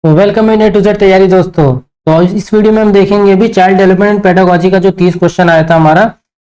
तो welcome in A to Z तैयारी दोस्तों। तो इस वीडियो में हम देखेंगे भी चाइल्ड डेवलपमेंट एंड पेडागोजी का जो 30 क्वेश्चन आया था हमारा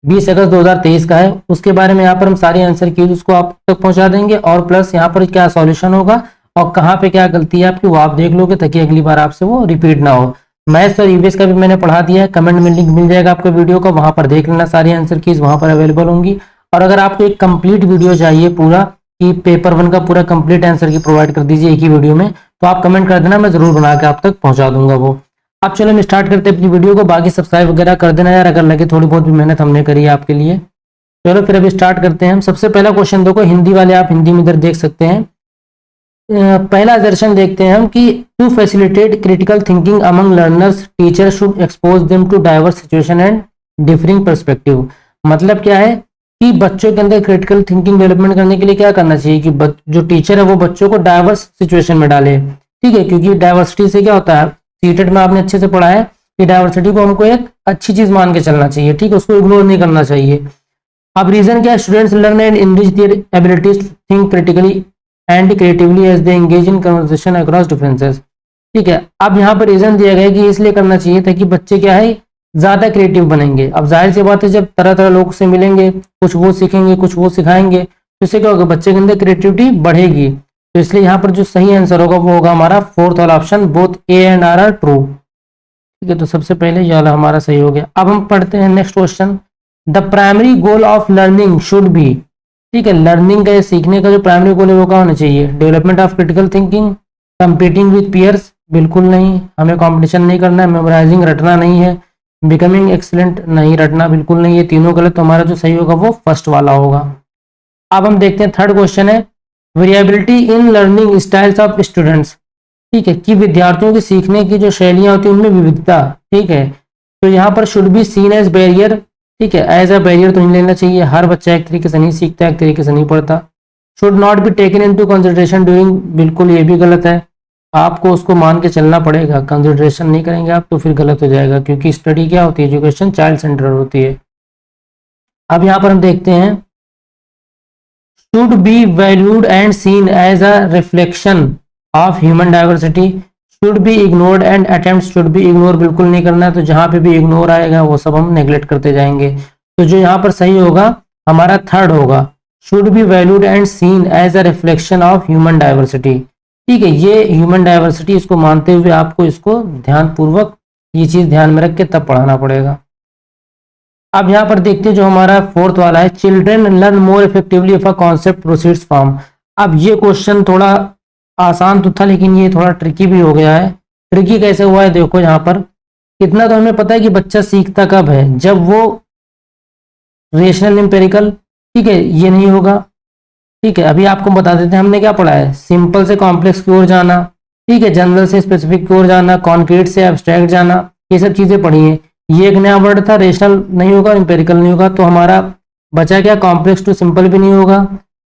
20 अगस्त 2023 का है, उसके बारे में यहाँ पर हम सारी आंसर की उसको आप तक पहुंचा देंगे और प्लस यहाँ पर क्या सॉल्यूशन होगा और कहाँ पे क्या गलती है आपकी वो आप देख लोगे ताकि अगली बार आपसे वो रिपीट ना हो। मैथ्स और ईवीएस का भी मैंने पढ़ा दिया है, कमेंट में लिंक मिल जाएगा आपको वीडियो का, वहां पर देख लेना, सारी आंसर कीज वहां पर अवेलेबल होंगी। और अगर आपको एक कंप्लीट वीडियो चाहिए पूरा कि पेपर 1 का पूरा कंप्लीट आंसर की प्रोवाइड कर दीजिए एक ही वीडियो में, तो आप कमेंट कर देना, मैं जरूर बना के आप तक पहुंचा दूंगा वो। अब चलो हम स्टार्ट करते हैं अपनी वीडियो को। बाकी सब्सक्राइब वगैरह कर देना यार, अगर लगे थोड़ी बहुत भी मेहनत हमने करी है आपके लिए। चलो फिर अभी स्टार्ट करते हैं हम। सबसे पहला क्वेश्चन देखो, हिंदी वाले आप हिंदी में इधर देख सकते हैं। पहला दर्शन देखते हैं हम कि to facilitate critical thinking among learners teacher should expose them to diverse situation and differing perspective. मतलब क्या है कि बच्चों के अंदर क्रिटिकल थिंकिंग डेवलपमेंट करने के लिए क्या करना चाहिए कि जो टीचर है वो बच्चों को डाइवर्स सिचुएशन में डाले। ठीक है, क्योंकि डाइवर्सिटी से क्या होता है, सीटेट में आपने अच्छे से पढ़ा है कि डाइवर्सिटी को हमको एक अच्छी चीज मान के चलना चाहिए। ठीक है, उसको इग्नोर नहीं करना चाहिए। अब रीजन क्या है, students learn and enrich their abilities to think critically and creatively as they engage in conversation across differences. ठीक है, अब यहाँ पर रीजन दिया गया है कि इसलिए करना चाहिए ताकि बच्चे क्या है ज्यादा क्रिएटिव बनेंगे। अब जाहिर सी बात है, जब तरह तरह लोगों से मिलेंगे, कुछ वो सीखेंगे कुछ वो सिखाएंगे, तो इससे क्या होगा, बच्चे के अंदर क्रिएटिविटी बढ़ेगी। तो इसलिए यहाँ पर जो सही आंसर होगा वो होगा हमारा फोर्थ वाला option, both A and R true. ठीक है, तो सबसे पहले ये वाला हमारा सही हो गया। अब हम पढ़ते हैं next question. The primary goal of learning should be. ठीक है, लर्निंग का सीखने का जो प्राइमरी गोल है वो क्या होना चाहिए, development of critical thinking, competing with peers, बिल्कुल नहीं, हमें कंपटीशन नहीं करना है, मेमोराइजिंग रटना नहीं है, बिकमिंग एक्सीलेंट नहीं, रटना बिल्कुल नहीं, ये तीनों गलत। तो हमारा जो सही होगा वो फर्स्ट वाला होगा। अब हम देखते हैं थर्ड क्वेश्चन है, variability in learning styles of students. ठीक है, कि विद्यार्थियों की सीखने की जो शैलियां होती हैं उनमें विविधता। ठीक है, तो यहाँ पर should be seen as barrier. ठीक है, एज अ बैरियर तो नहीं लेना चाहिए, हर बच्चा एक तरीके से नहीं सीखता, एक तरीके से नहीं पढ़ता। Should not be taken into consideration during, बिल्कुल ये भी गलत है, आपको उसको मान के चलना पड़ेगा, कंसिडरेशन नहीं करेंगे आप तो फिर गलत हो जाएगा, क्योंकि स्टडी क्या होती है, एजुकेशन चाइल्ड सेंटर होती है। अब यहाँ पर हम देखते हैं, should be valued and seen as a reflection of human diversity, should be ignored and attempt should be ignore, बिल्कुल नहीं करना है, तो जहां पे भी इग्नोर आएगा वो सब हम नेग्लेक्ट करते जाएंगे। तो जो यहाँ पर सही होगा हमारा थर्ड होगा, should be valued and seen as a reflection of human diversity. ठीक है, ये ह्यूमन डाइवर्सिटी इसको मानते हुए आपको इसको ध्यान पूर्वक ये चीज ध्यान में रख के तब पढ़ाना पड़ेगा। अब यहाँ पर देखते हैं जो हमारा फोर्थ वाला है, children learn more effectively if a concept proceeds from. अब ये क्वेश्चन थोड़ा आसान तो था लेकिन ये थोड़ा ट्रिकी भी हो गया है। ट्रिकी कैसे हुआ है देखो, यहाँ पर इतना तो हमें पता है कि बच्चा सीखता कब है, जब वो रेशनल एम्पेरिकल, ठीक है, ये नहीं होगा। ठीक है, अभी आपको बता देते हैं हमने क्या पढ़ा है, सिंपल से कॉम्प्लेक्स की ओर जाना, ठीक है, जनरल से स्पेसिफिक की ओर जाना, कॉन्क्रीट से एब्स्ट्रैक्ट जाना, ये सब चीजें पढ़ी है। ये एक नया वर्ड था, रेशनल नहीं होगा, एम्पेरिकल नहीं होगा, तो हमारा बचा क्या, कॉम्प्लेक्स टू सिंपल भी नहीं होगा,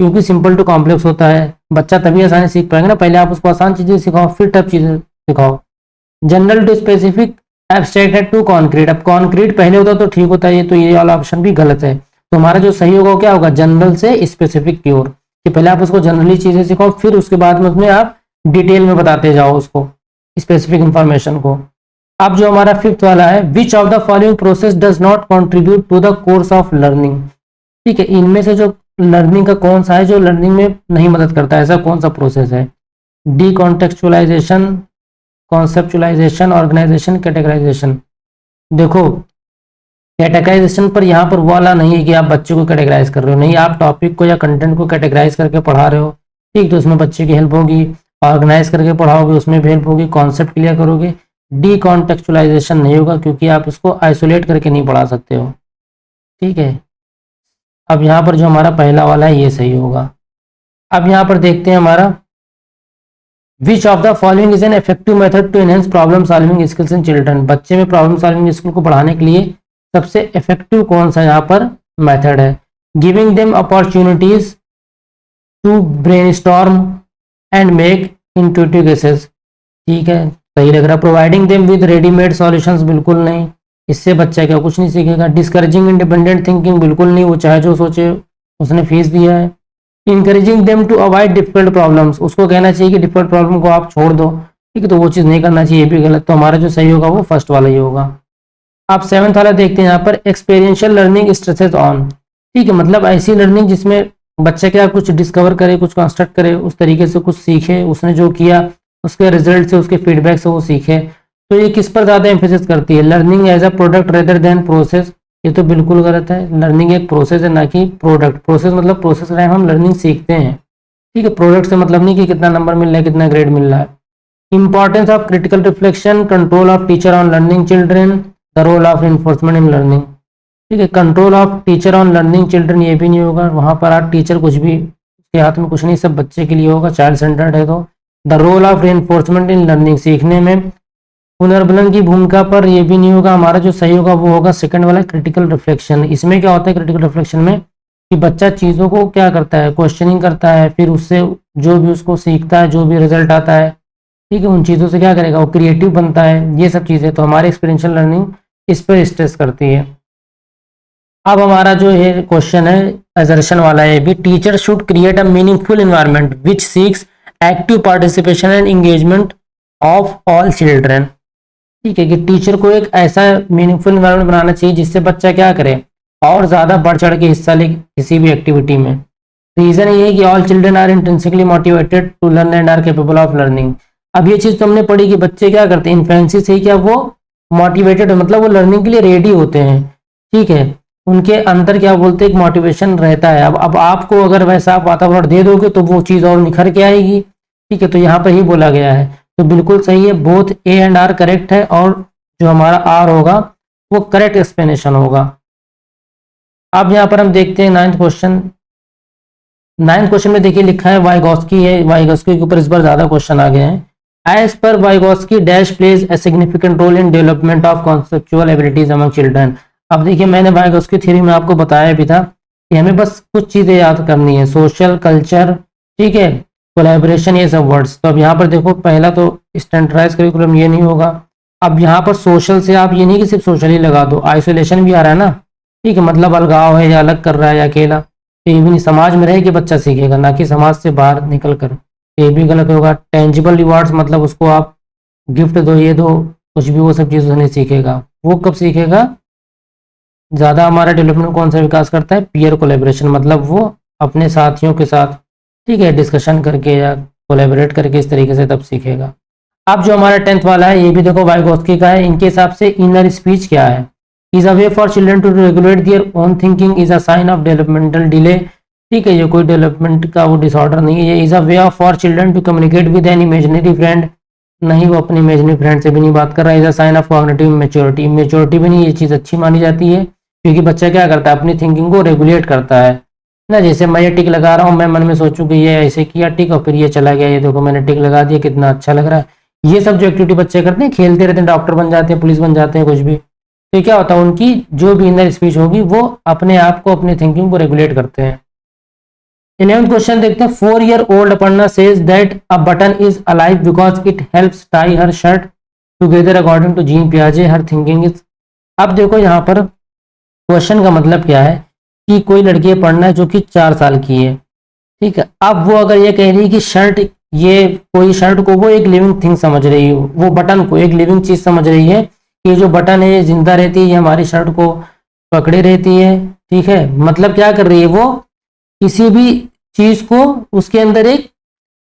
क्योंकि सिंपल टू कॉम्प्लेक्स होता है। बच्चा तभी आसानी सीख पाएगा ना, पहले आप उसको आसान चीजें सिखाओ फिर टफ चीजें सिखाओ। General to specific, abstract to concrete. अब कॉन्क्रीट पहले होता तो ठीक होता है, तो ये वाला ऑप्शन भी गलत है। तो हमारा जो सही होगा क्या होगा, जनरल से स्पेसिफिक की ओर, कि पहले आप उसको जनरली चीजें सिखाओ फिर उसके बाद में उसमें आप डिटेल में बताते जाओ उसको स्पेसिफिक इंफॉर्मेशन को। अब जो हमारा फिफ्थ वाला है, which of the following process does not contribute to the course of learning. ठीक है, इनमें से जो लर्निंग का कौन सा है जो लर्निंग में नहीं मदद करता है, ऐसा कौन सा प्रोसेस है, डी कॉन्टेक्चुअलाइजेशन, कॉन्सेप्चुअलाइजेशन, ऑर्गेनाइजेशन, कैटेगराइजेशन। देखो कैटेगराइजेशन पर यहाँ पर वाला नहीं है कि आप बच्चे को कैटेगराइज कर रहे हो, नहीं, आप टॉपिक को या कंटेंट को कैटेगराइज करके पढ़ा रहे हो। ठीक, तो उसमें बच्चे की हेल्प होगी, ऑर्गेनाइज करके पढ़ाओगे उसमें भी हेल्प होगी, कॉन्सेप्ट क्लियर करोगे। डी कॉन्टेक्चुअलाइजेशन नहीं होगा क्योंकि आप उसको आइसोलेट करके नहीं पढ़ा सकते हो। ठीक है, अब यहाँ पर जो हमारा पहला वाला है ये सही होगा। अब यहाँ पर देखते हैं हमारा, which of the following is an effective method to enhance problem solving skills in children. बच्चे में प्रॉब्लम सॉल्विंग स्किल को बढ़ाने के लिए सबसे इफेक्टिव कौन सा यहाँ पर मेथड है, giving them opportunities to brainstorm and make intuitive guesses. ठीक है, सही लग रहा। Providing them with readymade solutions, बिल्कुल नहीं, इससे बच्चा क्या कुछ नहीं सीखेगा। डिस्करेजिंग इंडिपेंडेंट थिंकिंग, बिल्कुल नहीं, वो चाहे जो सोचे उसने फीस दिया है। Encouraging them to avoid difficult problems, उसको कहना चाहिए कि डिफिकल्ट प्रॉब्लम को आप छोड़ दो, ठीक है, तो वो चीज़ नहीं करना चाहिए, ये भी गलत। तो हमारा जो सही होगा वो फर्स्ट वाला ही होगा। आप 7th वाला देखते हैं यहाँ पर, एक्सपीरियंशियल लर्निंग स्ट्रेसेस ऑन। ठीक है, मतलब ऐसी लर्निंग जिसमें बच्चा क्या कुछ डिस्कवर करे, कुछ कंस्ट्रक्ट करे, उस तरीके से कुछ सीखे, उसने जो किया उसके रिजल्ट से, उसके फीडबैक से वो सीखे। तो ये किस पर ज़्यादा एम्फेसिस करती है, learning as a product rather than process. ये तो बिल्कुल गलत है, लर्निंग एक प्रोसेस है ना कि प्रोडक्ट। प्रोसेस मतलब प्रोसेस टाइम हम लर्निंग सीखते हैं। ठीक है, प्रोडक्ट से मतलब नहीं कि कितना नंबर मिल रहा है, कितना ग्रेड मिल रहा है। Importance of critical reflection, control of teacher on learning children, the role of enforcement in learning. ठीक है, control of teacher on learning children ये भी नहीं होगा, वहां पर आप टीचर कुछ भी उसके हाथ में कुछ नहीं, सब बच्चे के लिए होगा, चाइल्ड सेंटर्ड है। तो the role of reinforcement in learning, सीखने में पुनर्बलन की भूमिका पर ये भी नहीं होगा। हमारा जो सही होगा वो होगा सेकंड वाला, क्रिटिकल रिफ्लेक्शन। इसमें क्या होता है क्रिटिकल रिफ्लेक्शन में कि बच्चा चीज़ों को क्या करता है, क्वेश्चनिंग करता है, फिर उससे जो भी उसको सीखता है, जो भी रिजल्ट आता है, ठीक है, उन चीज़ों से क्या करेगा, वो क्रिएटिव बनता है, ये सब चीज़ें। तो हमारे एक्सपीरियंशियल लर्निंग इस पर स्ट्रेस करती है। अब हमारा जो है क्वेश्चन है असर्शन वाला है, भी teacher should create a meaningful environment which seeks active participation and engagement of all children. ठीक है, कि टीचर को एक ऐसा मीनिंगफुल एनवायरनमेंट बनाना चाहिए जिससे बच्चा क्या करे, और ज़्यादा बढ़ चढ़ के हिस्सा ले किसी भी एक्टिविटी में। रीज़न ये है कि all children are intrinsically motivated to learn and are capable of learning. अब ये चीज़ तो हमने पढ़ी कि बच्चे क्या करते हैं, इन्फेंसी से ही क्या वो मोटिवेटेड, मतलब वो लर्निंग के लिए रेडी होते हैं। ठीक है, उनके अंदर क्या बोलते हैं, एक मोटिवेशन रहता है। अब आपको अगर वैसा आप वातावरण दे दोगे तो वो चीज़ और निखर के आएगी। ठीक है, तो यहाँ पर ही बोला गया है, तो बिल्कुल सही है, both A and R correct है, और जो हमारा आर होगा वो करेक्ट एक्सप्लेनेशन होगा। अब यहाँ पर हम देखते हैं 9th क्वेश्चन। 9th क्वेश्चन में देखिए लिखा है वाइगोस्की है, वाइगोस्की के ऊपर इस बार ज्यादा क्वेश्चन आ गए हैं। As per Vygotsky dash plays a significant role in development of conceptual abilities among children. अब देखिए मैंने वाइगोस्की थ्योरी में आपको बताया भी था कि हमें बस कुछ चीजें याद करनी है, सोशल, कल्चर, ठीक है, कोलैबोरेशन, ये सब वर्ड्स। तो अब यहाँ पर देखो, पहला तो स्टैंडर्डाइज करिकुलम ये नहीं होगा। अब यहाँ पर सोशल से आप ये नहीं कि सिर्फ सोशल ही लगा दो, आइसोलेशन भी आ रहा है ना। ठीक है, मतलब अलगाव है या अलग कर रहा है या अकेला, तो ये भी नहीं, समाज में रह के बच्चा सीखेगा ना कि समाज से बाहर निकल कर, ये भी गलत होगा। टेंजिबल रिवार्ड्स मतलब उसको आप गिफ्ट दो, ये दो, कुछ भी, वो सब चीज़ नहीं सीखेगा। वो कब सीखेगा, ज़्यादा हमारा डेवलपमेंट कौन सा विकास करता है, पीयर कोलेबोरेशन, मतलब वो अपने साथियों के साथ, ठीक है, डिस्कशन करके या कोलेबोरेट करके, इस तरीके से तब सीखेगा। अब जो हमारा 10th वाला है, ये भी देखो वाइगोस्की का है। इनके हिसाब से इनर स्पीच क्या है, is a way for children to regulate their own thinking, is a sign of developmental delay. ठीक है, ये कोई डेवलपमेंट का वो डिसऑर्डर नहीं है। ये is a way of for children to communicate with an imaginary friend, नहीं, वो अपने इमेजिनरी फ्रेंड से भी नहीं बात कर रहा है। Is a sign of cognitive maturity, maturity भी नहीं, ये चीज़ अच्छी मानी जाती है क्योंकि बच्चा क्या करता है, अपनी थिंकिंग को रेगुलेट करता है ना। जैसे मैं ये टिक लगा रहा हूँ, मैं मन में सोचूं कि ये ऐसे किया टिक, और फिर ये चला गया, ये देखो मैंने टिक लगा दिया, कितना अच्छा लग रहा है। ये सब जो एक्टिविटी बच्चे करते हैं, खेलते रहते हैं, डॉक्टर बन जाते हैं, पुलिस बन जाते हैं, कुछ भी, तो क्या होता है, उनकी जो भी इनर स्पीच होगी वो अपने आप को, अपनी थिंकिंग को रेगुलेट करते हैं। 11th क्वेश्चन देखते हैं। 4 year old Aparna says that a button is alive because it helps tie her shirt together according to Jean पियाजे, हर थिंकिंग इज। अब देखो यहाँ पर क्वेश्चन का मतलब क्या है कि कोई लड़की पढ़ना है जो कि 4 साल की है, ठीक है। अब वो अगर ये कह रही है कि शर्ट, ये कोई शर्ट को वो एक लिविंग थिंग समझ रही है, वो बटन को एक लिविंग चीज समझ रही है, ये जो बटन है ये जिंदा रहती है, ये हमारी शर्ट को पकड़े रहती है, ठीक है। मतलब क्या कर रही है, वो किसी भी चीज को, उसके अंदर एक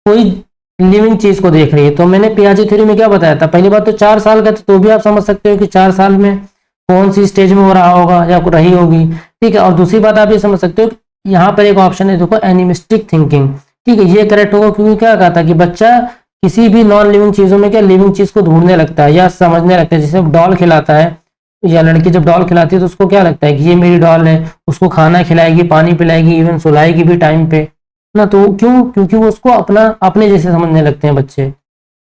कोई लिविंग चीज को देख रही है। तो मैंने पियाजे थ्योरी में क्या बताया था, पहली बात तो 4 साल का था, तो भी आप समझ सकते हो कि 4 साल में कौन सी स्टेज में हो रहा होगा या रही होगी, ठीक है। और दूसरी बात आप ये समझ सकते हो, यहाँ पर एक ऑप्शन है देखो, एनिमिस्टिक थिंकिंग, ठीक है, ये करेक्ट होगा क्योंकि क्या कहा था कि बच्चा किसी भी नॉन लिविंग चीजों में क्या लिविंग चीज को ढूंढने लगता है या समझने लगता है। जैसे डॉल खिलाता है, या लड़की जब डॉल खिलाती है तो उसको क्या लगता है कि ये मेरी डॉल है, उसको खाना खिलाएगी, पानी पिलाएगी, इवन सुलाएगी भी टाइम पे ना। तो क्यों, क्योंकि वो उसको अपना, अपने जैसे समझने लगते हैं बच्चे।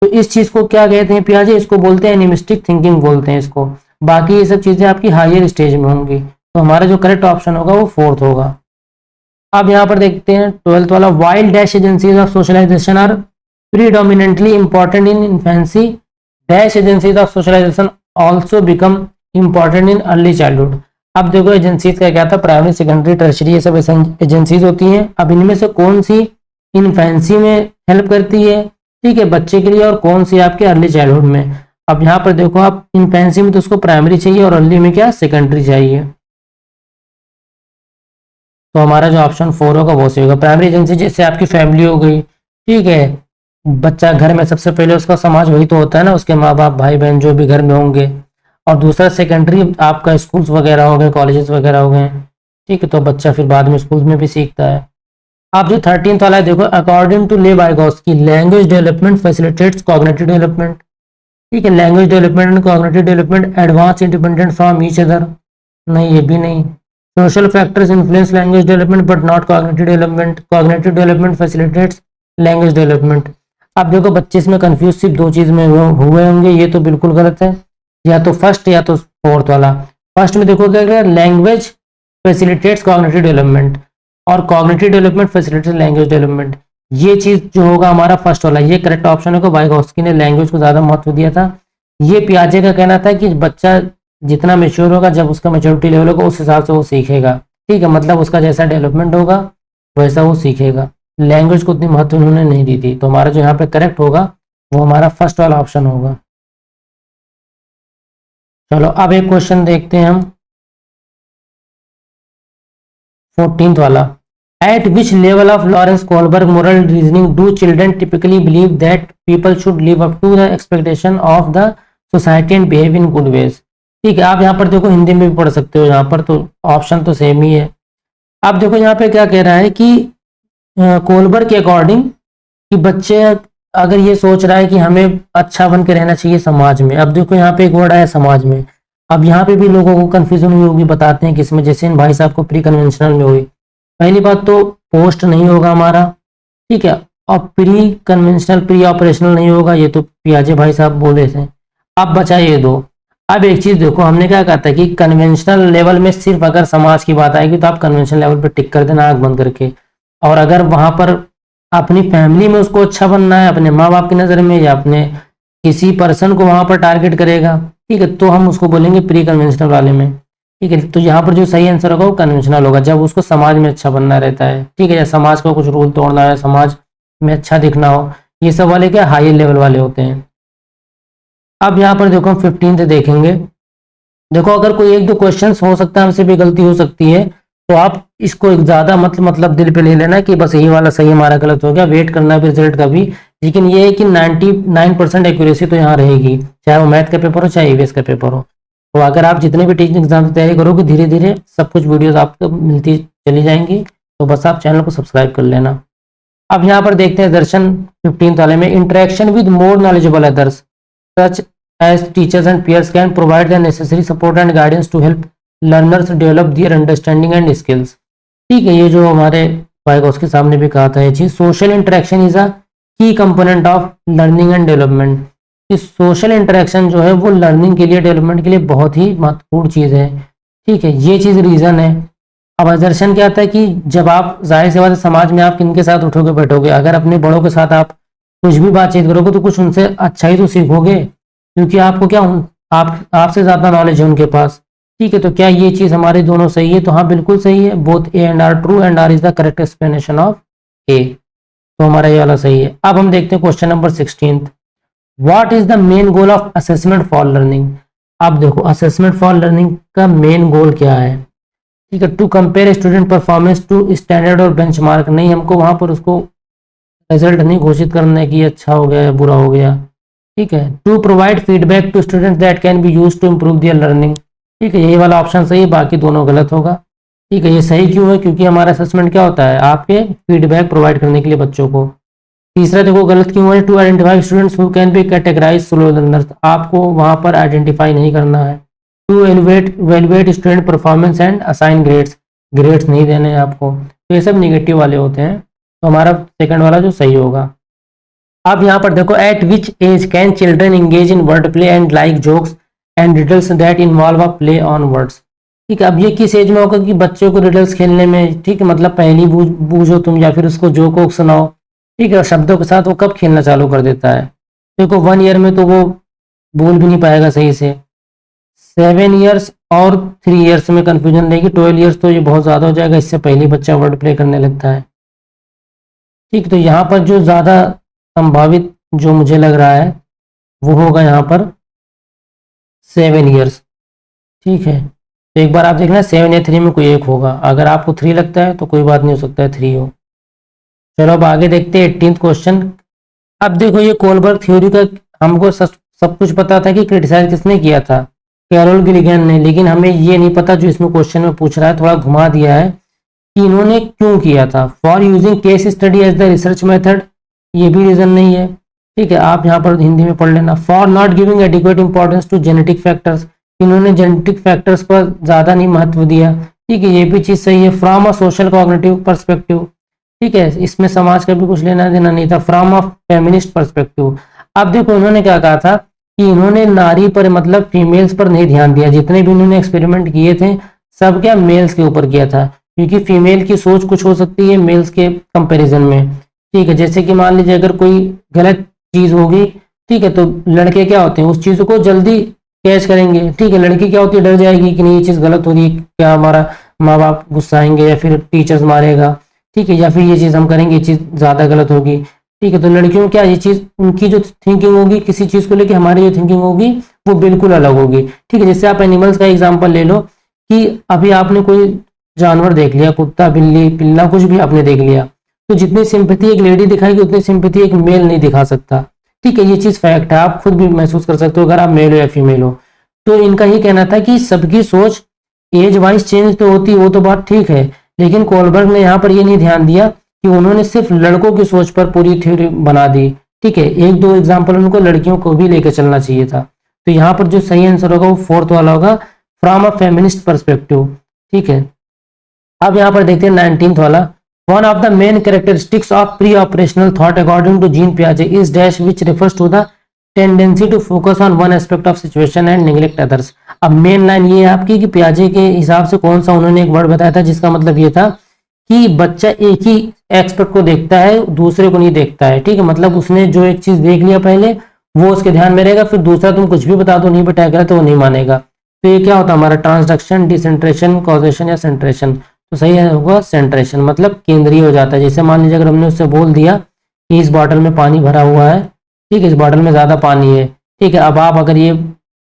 तो इस चीज को क्या कहते हैं पियाजे, इसको बोलते हैं एनिमिस्टिक थिंकिंग बोलते हैं इसको। बाकी ये सब चीजें आपकी हायर स्टेज में होंगी, तो हमारा जो करेक्ट ऑप्शन होगा वो 4th होगा। अब यहाँ पर देखते हैं 12th वाला, while dash agencies of socialization are predominantly important in infancy, dash agencies of socialization also become important in early childhood. अब देखो एजेंसीज का क्या था, प्राइमरी, सेकेंडरी, टर्शरी, ये सब एजेंसीज होती हैं। अब इनमें से कौन सी इन्फेंसी में हेल्प करती है ठीक है, बच्चे के लिए, और कौन सी आपके अर्ली चाइल्डहुड में। अब यहाँ पर देखो आप इन्फेंसी में तो उसको प्राइमरी चाहिए और अर्ली में क्या सेकेंडरी चाहिए। तो हमारा जो ऑप्शन 4 होगा वो सही होगा। प्राइमरी एजेंसी जैसे आपकी फैमिली हो गई, ठीक है, बच्चा घर में सबसे पहले उसका समाज वही तो होता है ना, उसके माँ बाप भाई बहन जो भी घर में होंगे। और दूसरा सेकेंडरी आपका स्कूल्स वगैरह हो गए, कॉलेजेस वगैरह हो गए। ठीक है, तो बच्चा फिर बाद में स्कूल में भी सीखता है। आप जो 13th वाला है देखो, अकॉर्डिंग टू ले Vygotsky language development facilitates cognitive development. ठीक है, language development and cognitive development advance independent from each other, नहीं ये भी नहीं। Social factors influence language development but not cognitive development, cognitive development facilitates language development. आप देखो बच्चे इसमें कंफ्यूज सिर्फ दो चीज में हुए होंगे, ये तो बिल्कुल गलत है, या तो फर्स्ट या तो फोर्थ वाला। फर्स्ट में देखो क्या, लैंग्वेज फैसिलिटेट्स कॉग्निटिव डेवलपमेंट और cognitive development facilitates language development, ये चीज जो होगा हमारा फर्स्ट वाला, ये करेक्ट ऑप्शन होगा। वाइगोस्की ने लैंग्वेज को ज्यादा महत्व दिया था। ये पियाजे का कहना था कि बच्चा जितना मेच्योर होगा, जब उसका मेच्योरिटी लेवल होगा उस हिसाब से वो सीखेगा। ठीक है, मतलब उसका जैसा डेवलपमेंट होगा वैसा वो सीखेगा। लैंग्वेज को उतनी महत्व उन्होंने नहीं दी थी। तो हमारा जो यहाँ पे करेक्ट होगा वो हमारा फर्स्ट वाला ऑप्शन होगा। चलो अब एक क्वेश्चन देखते हैं हम 14th वाला। At which level of Lawrence Kohlberg moral reasoning do children typically believe that people should live up to the expectation of the society and behave in good ways. ठीक है, आप यहाँ पर देखो हिंदी में भी पढ़ सकते हो, यहाँ पर तो ऑप्शन तो सेम ही है। आप देखो यहाँ पे क्या कह रहा है कि कोलबर्ग के अकॉर्डिंग कि बच्चे अगर ये सोच रहा है कि हमें अच्छा बन के रहना चाहिए समाज में। अब देखो यहाँ पे एक वर्ड आया समाज में, अब यहाँ पे भी लोगों को कंफ्यूजन हुई होगी, बताते हैं किसमें, जैसे इन भाई साहब को प्री कन्वेंशनल में हुई। पहली बात तो पोस्ट नहीं होगा हमारा, ठीक है, और प्री कन्वेंशनल प्री ऑपरेशनल नहीं होगा, ये तो पियाजे भाई साहब बोले थे। अब बचा ये दो। अब एक चीज देखो, हमने क्या कहा था कि कन्वेंशनल लेवल में सिर्फ अगर समाज की बात आएगी तो आप कन्वेंशनल लेवल पर टिक कर देना आंख बंद करके। और अगर वहां पर अपनी फैमिली में उसको अच्छा बनना है, अपने माँ बाप की नज़र में, या अपने किसी पर्सन को वहां पर टारगेट करेगा, ठीक है, तो हम उसको बोलेंगे प्री कन्वेंशनल वाले में। ठीक है, तो यहाँ पर जो सही आंसर होगा वो कन्वेंशनल होगा, जब उसको समाज में अच्छा बनना रहता है। ठीक है, या समाज का कुछ रूल तोड़ना है, समाज में अच्छा दिखना हो, ये सब वाले क्या हाई लेवल वाले होते हैं। अब यहाँ पर देखो हम 15 देखेंगे। देखो अगर कोई एक दो क्वेश्चन हो सकता है हमसे भी गलती हो सकती है, तो आप इसको एक ज्यादा मतलब दिल पे ले लेना कि बस यही वाला सही हमारा गलत हो गया, वेट करना भी रिजल्ट का भी। लेकिन ये है कि 99% एक्यूरेसी तो यहाँ रहेगी, चाहे वो मैथ का पेपर हो चाहे ईवीएस का पेपर हो। तो अगर आप जितने भी टीचिंग एग्जाम की तैयारी करोगे, धीरे धीरे सब कुछ वीडियोस आपको मिलती चली जाएंगी। तो बस आप चैनल को सब्सक्राइब कर लेना। अब यहाँ पर देखते हैं दर्शन 15 वाले में, interaction with more knowledgeable others such as teachers and peers can provide the necessary support and guidance to help learners develop their understanding and skills। ठीक है, ये जो हमारे वाइगोस्की सामने भी कहा था ये चीज, सोशल इंटरेक्शन इज अ की component of learning and development. इस सोशल इंटरेक्शन जो है वो लर्निंग के लिए, डेवलपमेंट के लिए बहुत ही महत्वपूर्ण चीज है। ठीक है, ये चीज रीजन है। अब दर्शन क्या आता है कि जब आप जाहिर सी बात है समाज में आप किनके साथ उठोगे बैठोगे, अगर अपने बड़ों के साथ आप कुछ भी बातचीत करोगे तो कुछ उनसे अच्छा ही तो सीखोगे, क्योंकि आपको क्या आपसे ज्यादा नॉलेज है उनके पास। ठीक है, तो क्या ये चीज हमारे दोनों सही है? तो हाँ बिल्कुल सही है, both A and R true and R is the correct explanation of A. तो हमारा ये वाला सही है। अब हम देखते हैं question number 16। What is the main goal of assessment for learning. अब देखो असेसमेंट फॉर लर्निंग का मेन गोल क्या है? ठीक है, to compare student performance to standard और बेंचमार्क। नहीं, हमको वहां पर उसको रिजल्ट नहीं घोषित करना है कि अच्छा हो गया या बुरा हो गया। ठीक है, to provide feedback to students that can be used to improve their learning. ठीक है, यही वाला ऑप्शन सही है, बाकी दोनों गलत होगा। ठीक है, ये सही क्यों है? क्योंकि हमारा असेसमेंट क्या होता है? आपके फीडबैक प्रोवाइड करने के लिए बच्चों को। तीसरा देखो गलत क्यों है? To identify students who can be categorise slow learners. आपको वहां पर आइडेंटिफाई नहीं करना है। To evaluate student performance and assign grades नहीं देने हैं आपको। तो ये सब निगेटिव वाले होते हैं। तो हमारा सेकंड वाला जो सही होगा। अब यहाँ पर देखो, at which age can children engage in word play and like jokes and riddles that involve a play on words. ठीक है, अब ये किस एज में होगा कि बच्चों को रिडल्स खेलने में, ठीक है, मतलब पहली बूझो तुम या फिर उसको जोक वोक सुनाओ। ठीक है, शब्दों के साथ वो कब खेलना चालू कर देता है? देखो 1 ईयर में तो वो बोल भी नहीं पाएगा सही से। 7 ईयर्स और 3 ईयर्स में कंफ्यूजन रहेगी। 12 ईयर्स तो ये बहुत ज़्यादा हो जाएगा, इससे पहले बच्चा वर्ड प्ले करने लगता है। ठीक, तो यहाँ पर जो ज़्यादा संभावित जो मुझे लग रहा है वो होगा यहाँ पर 7 ईयर्स। ठीक है, तो एक बार आप देखना 7 या 3 में कोई एक होगा। अगर आपको 3 लगता है तो कोई बात नहीं, हो सकता है 3 हो। चलो अब आगे देखते हैं 18th क्वेश्चन। अब देखो ये कोलबर्ग थ्योरी का हमको सब कुछ पता था कि क्रिटिसाइज किसने किया था, कैरोल गिलिगन ने, लेकिन हमें ये नहीं पता जो इसमें क्वेश्चन में पूछ रहा है, थोड़ा घुमा दिया है कि इन्होंने क्यों किया था। For using case study as the research method, ये भी रीजन नहीं है। ठीक है, आप यहाँ पर हिंदी में पढ़ लेना। For not giving adequate importance to genetic factors, इन्होंने जेनेटिक फैक्टर्स पर ज्यादा नहीं महत्व दिया। ठीक है, ये भी चीज सही है। From a social cognitive perspective, ठीक है, इसमें समाज का भी कुछ लेना देना नहीं था। फ्रॉम अ फेमिनिस्ट परस्पेक्टिव, अब देखो इन्होंने क्या कहा था कि इन्होंने नारी पर मतलब फीमेल्स पर नहीं ध्यान दिया। जितने भी इन्होंने एक्सपेरिमेंट किए थे सब क्या मेल्स के ऊपर किया था, क्योंकि फीमेल की सोच कुछ हो सकती है मेल्स के कंपैरिजन में। ठीक है, जैसे कि मान लीजिए अगर कोई गलत चीज होगी, ठीक है, तो लड़के क्या होते हैं उस चीज को जल्दी कैच करेंगे। ठीक है, लड़की क्या होती है, डर जाएगी कि नहीं ये चीज गलत हो रही है, क्या हमारा माँ बाप गुस्साएंगे या फिर टीचर्स मारेगा। ठीक है, या फिर ये चीज हम करेंगे ये चीज ज्यादा गलत होगी। ठीक है, तो लड़कियों में क्या ये चीज उनकी जो थिंकिंग होगी किसी चीज को लेके, हमारी जो थिंकिंग होगी वो बिल्कुल अलग होगी। ठीक है, जैसे आप एनिमल्स का एग्जांपल ले लो कि अभी आपने कोई जानवर देख लिया, कुत्ता बिल्ली पिल्ला कुछ भी आपने देख लिया, तो जितनी सिंपैथी एक लेडी दिखाएगी उतनी सिंपैथी एक मेल नहीं दिखा सकता। ठीक है, ये चीज फैक्ट है, आप खुद भी महसूस कर सकते हो अगर आप मेल हो या फीमेल हो। तो इनका ही कहना था कि सबकी सोच एज वाइज चेंज तो होती है, वो तो बात ठीक है, लेकिन कोलबर्ग ने यहाँ पर ये नहीं ध्यान दिया कि उन्होंने सिर्फ लड़कों की सोच पर पूरी थ्योरी बना दी। ठीक है, एक दो एग्जाम्पल उनको लड़कियों को भी लेकर चलना चाहिए था। तो यहाँ पर जो सही आंसर होगा वो 4th वाला होगा, फ्रॉम अ फेमिनिस्ट परस्पेक्टिव। ठीक है, अब यहाँ पर देखते हैं 19th वाला। One of the main characteristics of pre operational thought according to Jean पियाजे is dash which refers to the tendency to focus on one aspect of situation and neglect others. अब मेन लाइन ये है आपकी कि पियाजे के हिसाब से कौन सा उन्होंने एक वर्ड बताया था जिसका मतलब ये था कि बच्चा एक ही एक्सपेक्ट को देखता है, दूसरे को नहीं देखता है। ठीक है, मतलब उसने जो एक चीज देख लिया पहले वो उसके ध्यान में रहेगा, फिर दूसरा तुम कुछ भी बता दो नहीं बेटा गलत तो वो नहीं मानेगा। तो ये क्या होता है हमारा ट्रांसडक्शन, डिसेंट्रेशन, कॉजेशन या सेंट्रेशन। तो सही होगा सेंट्रेशन, मतलब केंद्रीय हो जाता है। जैसे मान लीजिए अगर हमने उससे बोल दिया कि इस बॉटल में पानी भरा हुआ है, ठीक है, इस बॉटल में ज्यादा पानी है। ठीक है, अब आप अगर ये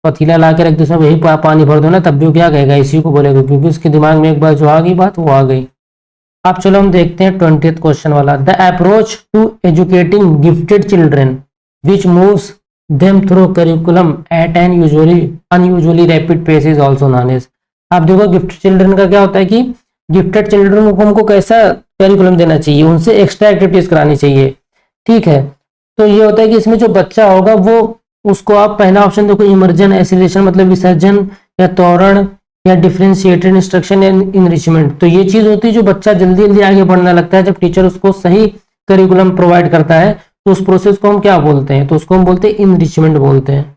पतीला ला के रख दो उसमें वही पानी भर दो ना, तब भी वो क्या कहेगा, इसी को बोलेगा, क्योंकि उसके दिमाग में एक बार जो आ गई बात वो आ गई। अब चलो हम देखते हैं 20th क्वेश्चन वाला। The approach to educating gifted children which moves them through curriculum at an usually unusually rapid pace is also known as. आप देखो गिफ्टेड चिल्ड्रन का क्या होता है कि गिफ्टेड चिल्ड्रन को हमको कैसा करिकुलम देना चाहिए, उनसे एक्स्ट्रा एक्टिविटीज करानी चाहिए। ठीक है, तो ये होता है कि इसमें जो बच्चा होगा वो उसको आप पहला ऑप्शन देखो इमर्जन एसिलेशन मतलब विसर्जन या तोरण या डिफरेंशिएटेड इंस्ट्रक्शन या इनरिचमेंट। तो ये चीज होती है जो बच्चा जल्दी जल्दी आगे बढ़ने लगता है, जब टीचर उसको सही करिकुलम प्रोवाइड करता है तो उस प्रोसेस को हम क्या बोलते हैं, तो उसको हम बोलते हैं इनरिचमेंट बोलते हैं।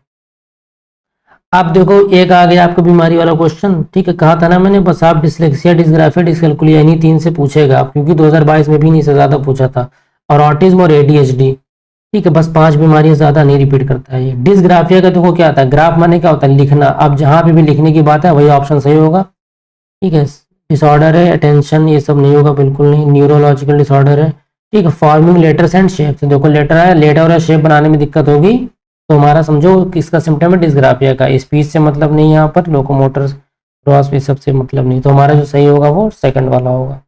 आप देखो एक आ गया आपको बीमारी वाला क्वेश्चन। ठीक है, कहा था ना मैंने, बस आप डिसलेक्सिया, डिसग्राफिया, डिसकैल्कुलिया इन्हीं 3 से पूछेगा, क्योंकि 2022 में भी इन्हीं से ज्यादा पूछा था, और ऑटिज्म और एडीएचडी। ठीक है, बस 5 बीमारियां ज्यादा नहीं रिपीट करता है ये। डिसग्राफिया का देखो क्या आता है, ग्राफ माने क्या होता है लिखना। अब जहां पे भी लिखने की बात है वही ऑप्शन सही होगा। ठीक है, डिसऑर्डर है, अटेंशन ये सब नहीं होगा, बिल्कुल नहीं। न्यूरोलॉजिकल डिसऑर्डर है। ठीक है, फॉर्मिंग लेटर्स एंड शेप्स, देखो लेटर है, लेटर और शेप बनाने में दिक्कत होगी तो हमारा समझो किसका सिम्टम है, डिसग्राफिया का। स्पीच से मतलब नहीं, यहाँ पर लोकोमोटर क्रॉस सबसे मतलब नहीं, तो हमारा जो सही होगा वो सेकंड वाला होगा।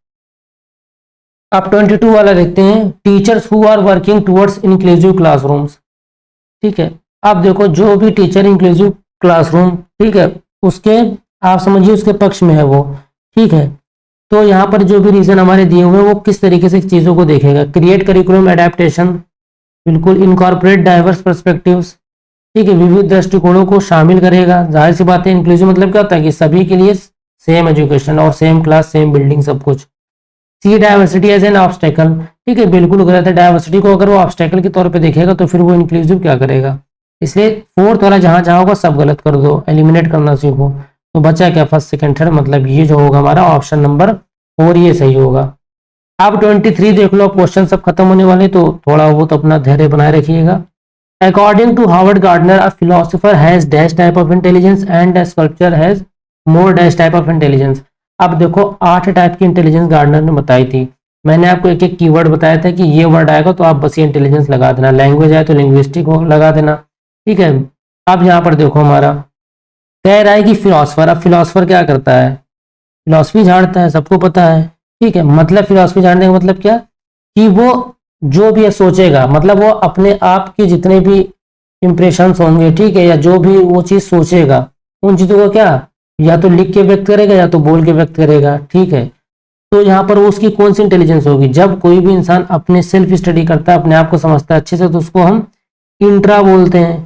अब 22 वाला देखते हैं, teachers who are working towards inclusive classrooms. ठीक है, अब देखो जो भी टीचर इंक्लूसिव क्लासरूम, ठीक है, उसके आप समझिए उसके पक्ष में है वो। ठीक है, तो यहाँ पर जो भी रीजन हमारे दिए हुए हैं वो किस तरीके से चीजों को देखेगा। क्रिएट करिकुलम एडेप्टेशन, बिल्कुल। इनकॉर्पोरेट डाइवर्स पर्सपेक्टिव्स, ठीक है, विविध दृष्टिकोणों को शामिल करेगा। जाहिर सी बात है इंक्लूसिव मतलब क्या होता है कि सभी के लिए सेम एजुकेशन और सेम क्लास सेम बिल्डिंग सब कुछ। सी डाइवर्सिटी एज एन ऑब्स्टेकल, ठीक है, बिल्कुल गलत है। डाइवर्सिटी को अगर वो ऑब्स्टेकल के तौर पे देखेगा तो फिर वो इंक्लूसिव क्या करेगा। इसलिए 4th वाला जहां जहां होगा सब गलत कर दो, एलिमिनेट करना सीखो। तो बचा क्या, फर्स्ट सेकंड थर्ड, मतलब ये जो होगा हमारा ऑप्शन नंबर 4 ये सही होगा। अब 23 देख लो, क्वेश्चन सब खत्म होने वाले, तो थोड़ा वो तो अपना धैर्य बनाए रखिएगा। According to Howard Gardner, a philosopher has dash type of intelligence and a sculpture has more dash type of intelligence. अब देखो 8 टाइप की इंटेलिजेंस गार्डनर ने बताई थी। मैंने आपको एक एक कीवर्ड बताया था कि ये वर्ड आएगा तो आप बस ये इंटेलिजेंस लगा देना, लैंग्वेज आए तो लिंग्विस्टिक लगा देना, ठीक है। अब यहाँ पर देखो हमारा कह रहा है कि फिलोसफर, अब फिलोसफर क्या करता है, फिलॉसफी झाड़ता है, सबको पता है, ठीक है। मतलब फिलॉसफी झाड़ने का मतलब क्या, कि वो जो भी सोचेगा, मतलब वो अपने आप के जितने भी इंप्रेशंस होंगे, ठीक है, या जो भी वो चीज सोचेगा उन चीजों को क्या या तो लिख के व्यक्त करेगा या तो बोल के व्यक्त करेगा, ठीक है। तो यहाँ पर वो उसकी कौन सी इंटेलिजेंस होगी, जब कोई भी इंसान अपने सेल्फ स्टडी करता है, अपने आप को समझता है अच्छे से, तो उसको हम इंट्रा बोलते हैं,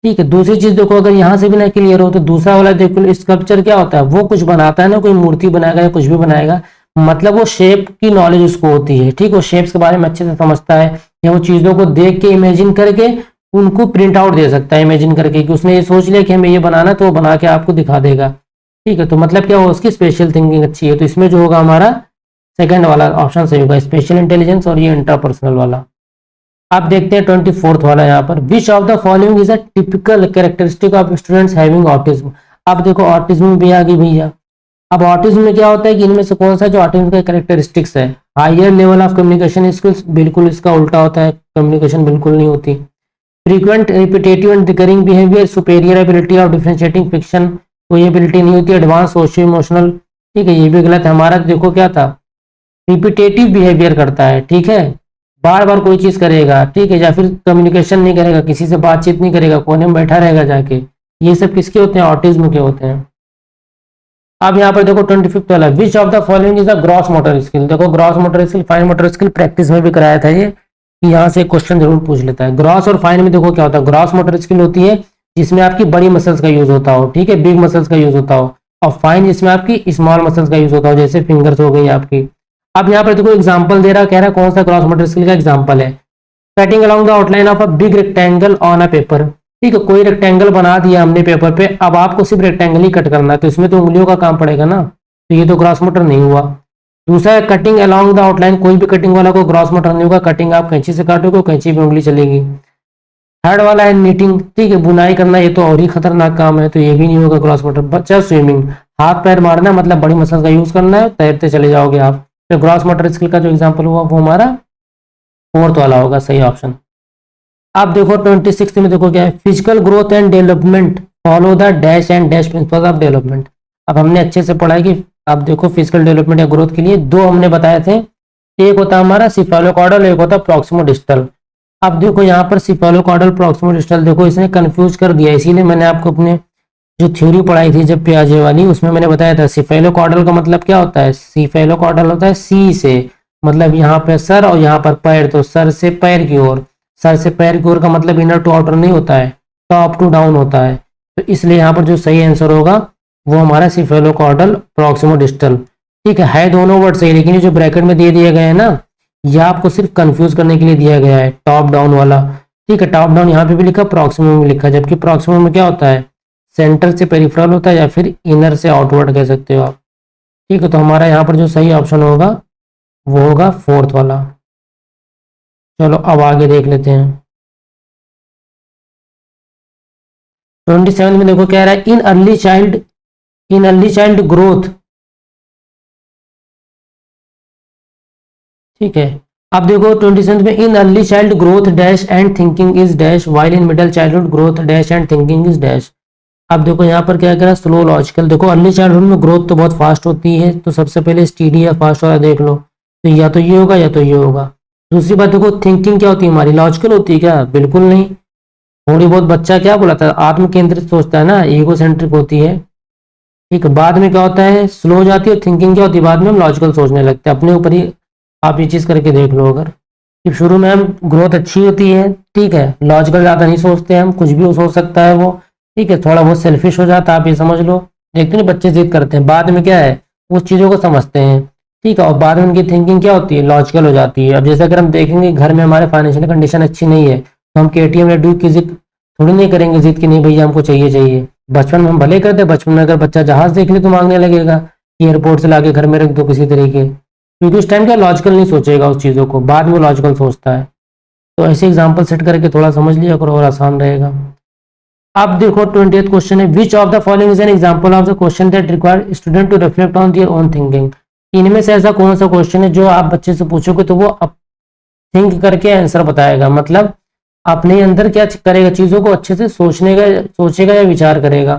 ठीक है। दूसरी चीज देखो, अगर यहाँ से भी ना क्लियर हो तो दूसरा वाला देखो, स्कल्पचर क्या होता है, वो कुछ बनाता है ना, कोई मूर्ति बनाएगा या कुछ भी बनाएगा, मतलब वो शेप की नॉलेज उसको होती है, ठीक, वो शेप्स के बारे में अच्छे से समझता है, या वो चीजों को देख के इमेजिन करके उनको प्रिंट आउट दे सकता है, इमेजिन करके कि उसने ये सोच लिया कि हमें ये बनाना, तो वो बना के आपको दिखा देगा, ठीक है। तो मतलब क्या हो, उसकी स्पेशल थिंकिंग अच्छी है। तो इसमें जो होगा हमारा सेकंड वाला ऑप्शन सही होगा, स्पेशल इंटेलिजेंस, और ये इंटरपर्सनल वाला। आप देखते हैं 24th वाला यहाँ पर, विच of the following is a typical characteristic of students having autism. अब देखो ऑटिज्म भी आ गई भैया। अब ऑटिज्म में क्या होता है कि इनमें से कौन सा जो ऑटिज्म का कैरेक्टरिस्टिक्स है, higher level of communication skills, बिल्कुल इसका उल्टा होता है, कम्युनिकेशन बिल्कुल नहीं होती। Frequent repetitive and recurring behaviour, superior ability of differentiating fiction, कोई एबिलिटी नहीं होती। एडवांस सोशियो इमोशनल, ठीक है, ये भी गलत है हमारा। देखो क्या था, रिपीटेटिव बिहेवियर करता है, ठीक है, बार बार कोई चीज करेगा, ठीक है, या फिर कम्युनिकेशन नहीं करेगा, किसी से बातचीत नहीं करेगा, कोने में बैठा रहेगा जाके, ये सब किसके होते हैं, ऑटिज्म के होते हैं। अब यहाँ पर देखो 25th वाला, which of the following is a gross motor skill. देखो gross motor skill, fine motor skill practice में भी कराया था ये, कि यहाँ से क्वेश्चन जरूर पूछ लेता है। ग्रॉस और फाइन में देखो क्या होता है, ग्रॉस मोटर स्किल होती है जिसमें आपकी बड़ी मसल्स का यूज होता हो, ठीक है, बिग मसल्स का यूज होता हो, और फाइन जिसमें आपकी स्मॉल मसल्स का यूज होता हो, जैसे फिंगर्स हो गई आपकी। अब यहाँ पर देखो एग्जाम्पल दे रहा, कह रहा कौन सा ग्रॉस मोटर स्किल का एग्जाम्पल है, cutting along the outline of a big rectangle on a paper, ठीक है, कोई रेक्टेंगल बना दिया हमने पेपर पे, अब आपको सिर्फ रेक्टेंगल ही कट करना है, तो इसमें तो उंगलियों का काम पड़ेगा ना, तो ये तो ग्रॉस मोटर नहीं हुआ। दूसरा है कटिंग अलोंग द आउटलाइन, कोई भी कटिंग वाला को ग्रॉस मोटर नहीं होगा, कटिंग आप कैंची से काटोगे, कैंची पे उंगली चलेगी। थर्ड वाला है नीटिंग, ठीक है, बुनाई करना, ये तो और ही खतरनाक काम है, तो ये भी नहीं होगा ग्रॉस मोटर। बच्चा स्विमिंग, हाथ पैर मारना, मतलब बड़ी मसल का यूज करना है, तैरते चले जाओगे आप, तो ग्रॉस मोटर स्किल का जो एग्जाम्पल हुआ वो हमारा फोर्थ वाला होगा सही ऑप्शन। अब देखो 26 में देखो क्या है, physical growth and development follow the dash and dash principle of development. अब हमने अच्छे से पढ़ा है कि अब देखो फिजिकल डेवलपमेंट या ग्रोथ के लिए दो हमने बताए थे, एक होता हमारा सिफेलोकॉर्डल, एक होता प्रॉक्सिमोडिस्टल। अब देखो यहाँ पर सिफेलोकॉर्डल प्रॉक्सिमोडिस्टल, देखो इसने कंफ्यूज कर दिया, इसीलिए मैंने आपको अपने जो थ्योरी पढ़ाई थी जब पियाजे वाली, उसमें मैंने बताया था सिफेलोकॉर्डल का मतलब क्या होता है, सिफेलोकॉर्डल होता है सी से, मतलब यहाँ पे सर और यहाँ पर पैर, तो सर से पैर की ओर, सर से पैर की ओर का मतलब इनर टू आउटर नहीं होता है, टॉप टू डाउन होता है, तो इसलिए यहाँ पर जो सही आंसर होगा वो हमारा सिफेलोकॉर्डल प्रॉक्सिमोडिस्टल, ठीक है दोनों वर्ड सही, लेकिन ये जो ब्रैकेट में दे दिए गए हैं ना, यह आपको सिर्फ कंफ्यूज करने के लिए दिया गया है, टॉप डाउन वाला, ठीक है, टॉप डाउन यहाँ पे भी लिखा, प्रॉक्सिमम में लिखा, जबकि प्रॉक्सिमम में क्या होता है, सेंटर से पेरिफेरल होता है या फिर इनर से आउटवर्ड कह सकते हो आप, ठीक है। तो हमारा यहाँ पर जो सही ऑप्शन होगा वो होगा फोर्थ वाला। चलो अब आगे देख लेते हैं। 27 में देखो क्या रहा है, इन अर्ली चाइल्ड ग्रोथ, ठीक है। अब देखो 27 में, in early child growth dash and thinking is dash, while in middle childhood growth dash and thinking is dash. अब देखो यहाँ पर क्या कह रहा है, स्लो लॉजिकल। देखो अर्ली चाइल्डहुड में ग्रोथ तो बहुत फास्ट होती है, तो सबसे पहले स्टीडी या फास्ट वाला देख लो, तो या तो ये होगा या तो ये होगा। दूसरी बात देखो, थिंकिंग क्या होती है हमारी, लॉजिकल होती है क्या, बिल्कुल नहीं, थोड़ी बहुत, बच्चा क्या बोला था, आत्म केंद्रित सोचता है ना, ईगो सेंट्रिक होती है, ठीक है। बाद में क्या होता है, स्लो हो जाती है, थिंकिंग क्या होती है, बाद में हम लॉजिकल सोचने लगते हैं, अपने ऊपर ही आप ये चीज़ करके देख लो। अगर कि शुरू में हम ग्रोथ अच्छी होती है, ठीक है, लॉजिकल ज़्यादा नहीं सोचते हम, कुछ भी सोच सकता है वो, ठीक है, थोड़ा बहुत सेल्फिश हो जाता है, आप ये समझ लो। देखते नहीं बच्चे जिद करते हैं, बाद में क्या है, उस चीज़ों को समझते हैं, ठीक है, और बाद में उनकी थिंकिंग क्या होती है, लॉजिकल हो जाती है। अब जैसे अगर हम देखेंगे घर में हमारे फाइनेंशियल कंडीशन अच्छी नहीं है, तो हम केटीएम या ड्यूक की जिद थोड़ी नहीं करेंगे, जिद की नहीं भैया हमको चाहिए चाहिए। बचपन में हम भले करते, बचपन में अगर बच्चा जहाज देख ले तो मांगने लगेगा कि एयरपोर्ट से लाके घर में रख दो किसी तरीके, क्योंकि उस टाइम क्या लॉजिकल नहीं सोचेगा उस चीज़ों को, बाद में लॉजिकल सोचता है। तो ऐसे एग्जाम्पल सेट करके थोड़ा समझ लिया करो और आसान रहेगा। अब देखो 20th क्वेश्चन है, which of the following is an example of the question that require student to reflect on their own thinking. इनमें से ऐसा कौन सा क्वेश्चन है जो आप बच्चे से पूछोगे तो वो अब थिंक करके आंसर बताएगा, मतलब अपने अंदर क्या करेगा, चीजों को अच्छे से सोचेगा या विचार करेगा।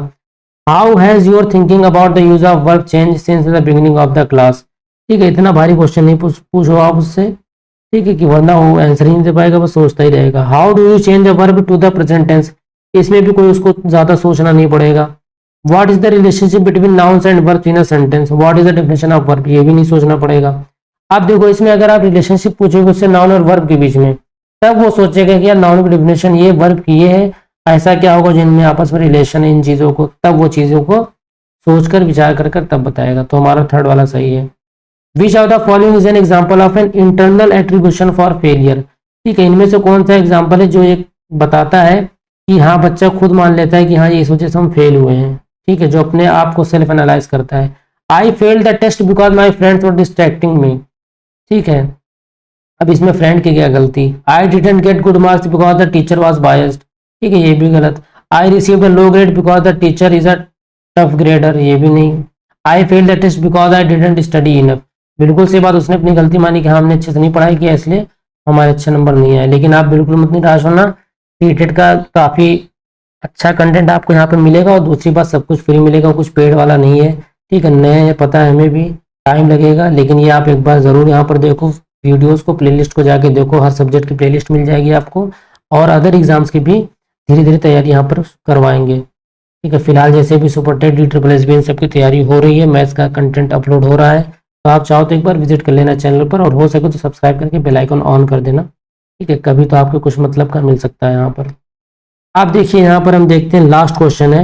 How has your thinking about the use of verb change since the beginning of the class. ठीक है, इतना भारी क्वेश्चन नहीं पूछो आप उससे, ठीक है, कि वरना वो आंसर ही नहीं दे पाएगा, बस सोचता ही रहेगा। How do you change the verb to the present tense, इसमें भी कोई उसको ज्यादा सोचना नहीं पड़ेगा। What is the relationship between nouns and verb in a sentence, what is the definition of verb, ये भी नहीं सोचना पड़ेगा। अब देखो इसमें अगर आप रिलेशनशिप पूछोगे उससे नाउन और वर्ब के बीच में, तब वो सोचेगा कि यार नाउन की डेफिनेशन ये, वर्ब की ये है, ऐसा क्या होगा जिनमें आपस में रिलेशन है इन चीजों को, तब वो चीजों को सोचकर विचार कर तब बताएगा। तो हमारा थर्ड वाला सही है। Which of the following is an example of an internal attribution for failure. ठीक है, इनमें से कौन सा एग्जाम्पल है जो ये बताता है कि हाँ बच्चा खुद मान लेता है कि हाँ ये इस वजह से हम फेल हुए हैं। ठीक है, जो अपने आप को सेल्फ एनालाइज करता है। I failed the test because my friends were distracting me. ठीक है, अब इसमें फ्रेंड की क्या गलती। I didn't get good marks because the teacher was biased. ठीक है, ये भी गलत। I received a low grade because the teacher is a tough grader, ये भी नहीं। I failed the test because I didn't study enough, बिल्कुल सही बात, उसने अपनी गलती मानी कि हाँ हमने अच्छे से नहीं पढ़ाई किया इसलिए हमारे अच्छे नंबर नहीं आए। लेकिन आप बिल्कुल मत निराश होना, टीटेट का काफ़ी अच्छा कंटेंट आपको यहाँ पे मिलेगा, और दूसरी बात सब कुछ फ्री मिलेगा, कुछ पेड वाला नहीं है। ठीक है, नए हैं पता है, हमें भी टाइम लगेगा, लेकिन ये आप एक बार ज़रूर यहाँ पर देखो, वीडियोज़ को, प्लेलिस्ट को जाके देखो, हर सब्जेक्ट की प्लेलिस्ट मिल जाएगी आपको, और अदर एग्जाम्स की भी धीरे धीरे तैयारी यहाँ पर करवाएंगे। ठीक है, फिलहाल जैसे भी सुपर टेट DSSB इन सबकी तैयारी हो रही है, मैथ्स का कंटेंट अपलोड हो रहा है, तो आप चाहो तो एक बार विजिट कर लेना चैनल पर, और हो सके तो सब्सक्राइब करके बेल आइकन ऑन कर देना। ठीक है, कभी तो आपको कुछ मतलब का मिल सकता है यहाँ पर। आप देखिए यहाँ पर हम देखते हैं लास्ट क्वेश्चन है।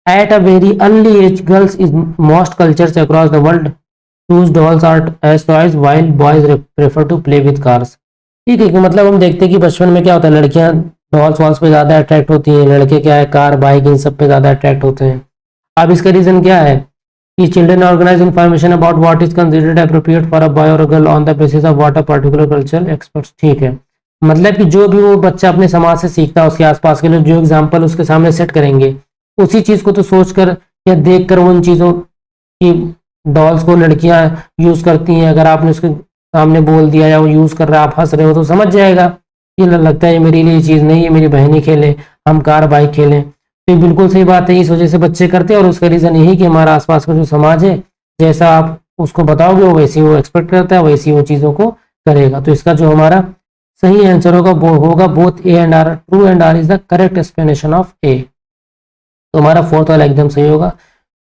At a very early age girls is most cultures across the world choose dolls are as toys while boys prefer to play with cars. ठीक है, कि मतलब हम देखते हैं कि बचपन में क्या होता है, लड़कियां डॉल्स वॉल्स पे ज़्यादा अट्रैक्ट होती हैं, लड़के क्या है कार बाइक इन सब पे ज़्यादा अट्रैक्ट होते हैं। अब इसका रीज़न क्या है कि children organize information about what is considered appropriate for a boy or a girl on the basis of what a particular cultural experts। ठीक है, मतलब कि जो भी वो बच्चा अपने समाज से सीखता है, उसके आसपास के लोग जो एग्जाम्पल उसके सामने सेट करेंगे, उसी चीज को तो सोचकर या देखकर वो उन चीजों की डॉल्स को लड़कियां यूज करती हैं, अगर आपने उसके सामने बोल दिया या वो यूज कर रहा है, आप हंस रहे हो, तो समझ जाएगा ये लगता है मेरे लिए चीज नहीं है, मेरी बहन ही खेले, हम कार बाइक खेलें। तो ये बिल्कुल सही बात है, इस वजह से बच्चे करते हैं, और उसका रीज़न यही कि हमारा आसपास का जो समाज है, जैसा आप उसको बताओगे वो वैसे ही वो एक्सपेक्ट करता है, वैसे ही वो चीज़ों को करेगा। तो इसका जो हमारा सही आंसर होगा वो होगा both A and R true and R is the correct explanation of A. तो हमारा फोर्थ वाला एकदम सही होगा।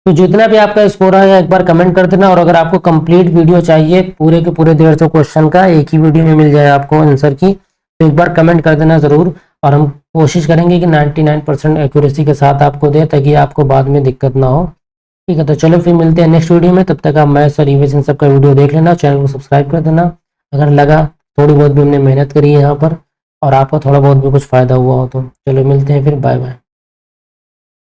तो जितना भी आपका स्कोर है एक बार कमेंट कर देना, और अगर आपको कंप्लीट वीडियो चाहिए पूरे के पूरे 150 क्वेश्चन का एक ही वीडियो में मिल जाए आपको आंसर की, तो एक बार कमेंट कर देना ज़रूर, और हम कोशिश करेंगे कि 99% एक्यूरेसी के साथ आपको दे, ताकि आपको बाद में दिक्कत ना हो। ठीक है, तो चलो फिर मिलते हैं नेक्स्ट वीडियो में, तब तक आप मैथ्स और ईवीएस इन सब का वीडियो देख लेना, चैनल को सब्सक्राइब कर देना। अगर लगा थोड़ी बहुत भी हमने मेहनत करी है यहाँ पर और आपको थोड़ा बहुत भी कुछ फ़ायदा हुआ हो तो चलो मिलते हैं फिर, बाय बाय।